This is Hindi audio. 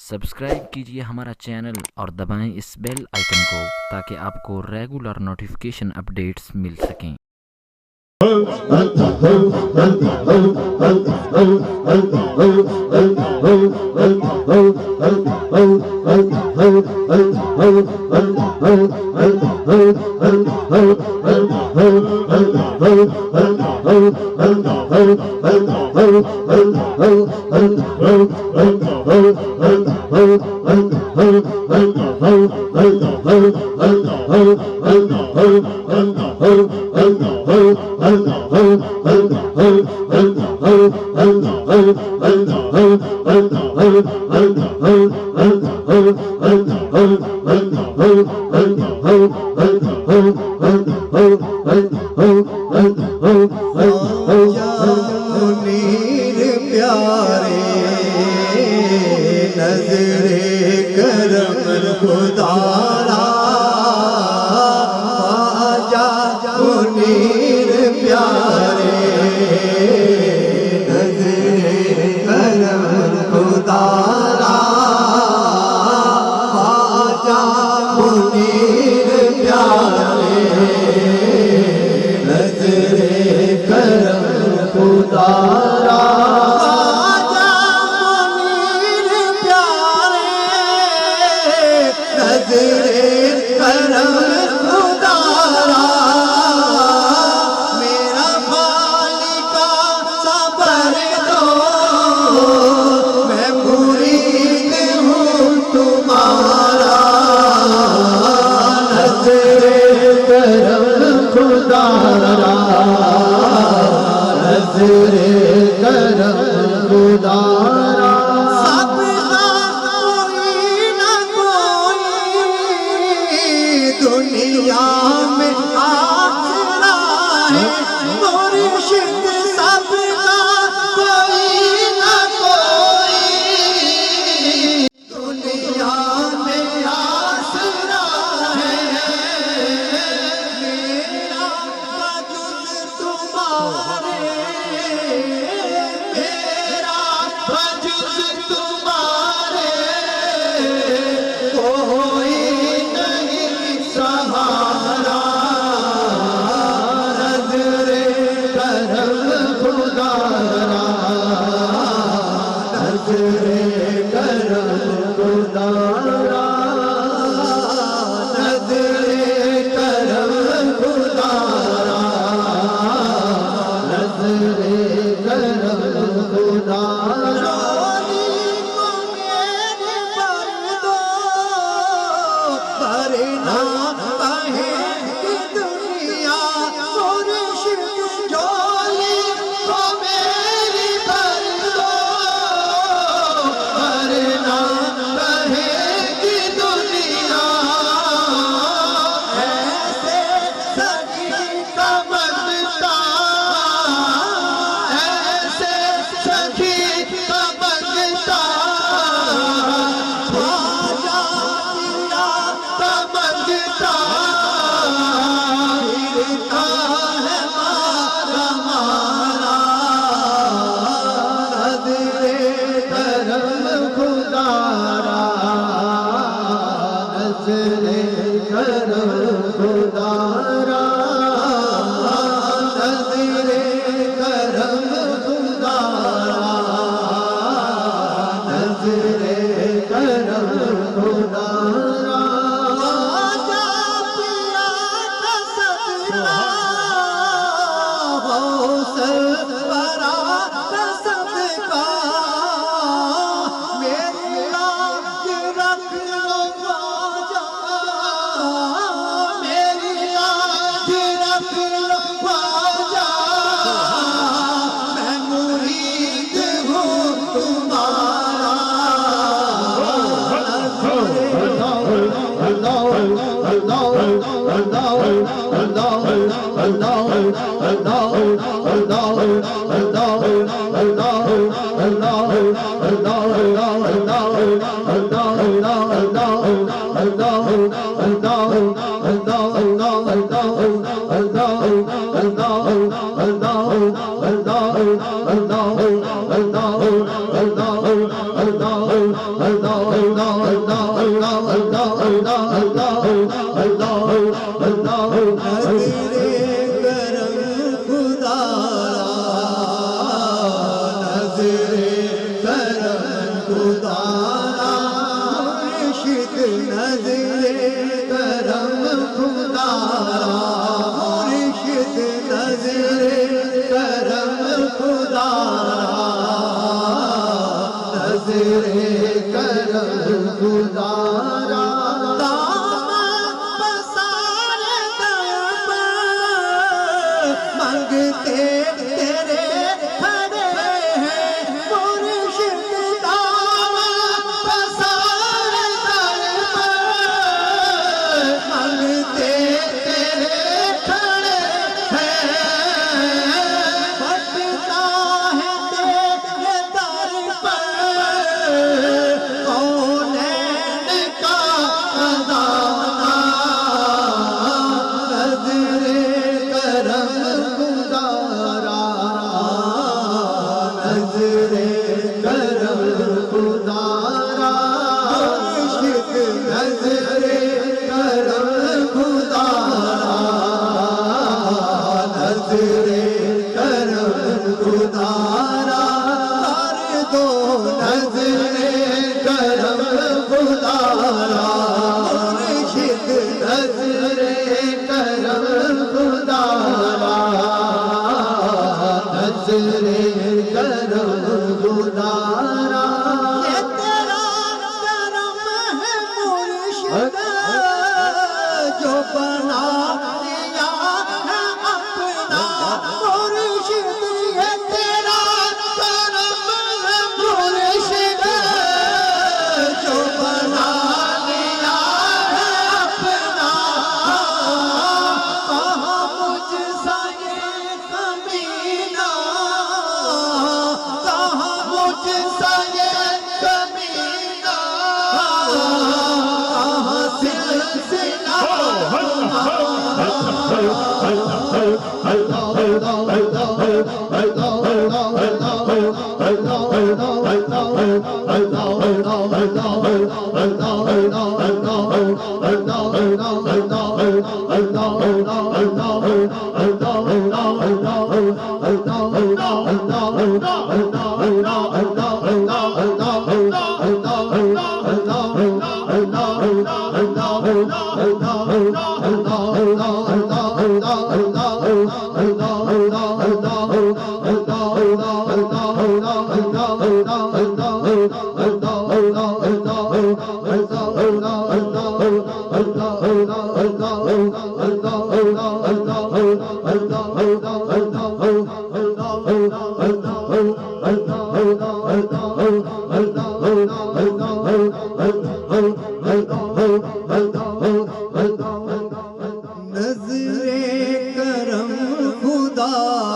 सब्सक्राइब कीजिए हमारा चैनल और दबाएं इस बेल आइकन को ताकि आपको रेगुलर नोटिफिकेशन अपडेट्स मिल सकें। मुनीर प्यारे नजरे करम खुदारा आजा मुनीर प्यारे नजरे करम खुदारा आजा मुनीर प्यारे नजरे करम खुदारा आजा मुनीर प्यारे नजरे करम खुदारा मेरा मालिका सबर दो मैं मुरीद हूँ तुम्हारा नजरे करम खुदारा नजरे करम खुदारा सबका कोई न कोई दुनिया में आसरा है मुर्शिद सबका कोई न कोई दुनिया में आसरा है मेरा वजूद तुम्हारे मेरा वजूद तुम्हारे कोई नहीं सहारा नजरे करम खुदारा नजरे करम खुदारा नजरे करम खुदारा नजरे करम खुदारा भरना कहे कि दुनिया मुर्शिद जोली को मेरी भर दो भरना कहे कि दुनिया ऐसे सखी का बनता ऐसे सखी का बनता ख्वाजा पिया का बनता फिरता है मारा मारा नजरे करम खुदारा नजरे करम खुदारा नजरे करम खुदारा नजरे करम खुदारा आजा पिया का सदका हो सरवरा का सदका मेरी लाज रख लो ख्वाजा मेरी लाज रख लो ख्वाजा मैं मुरीद हूँ तुम्हारा Allah नजरे करम खुदा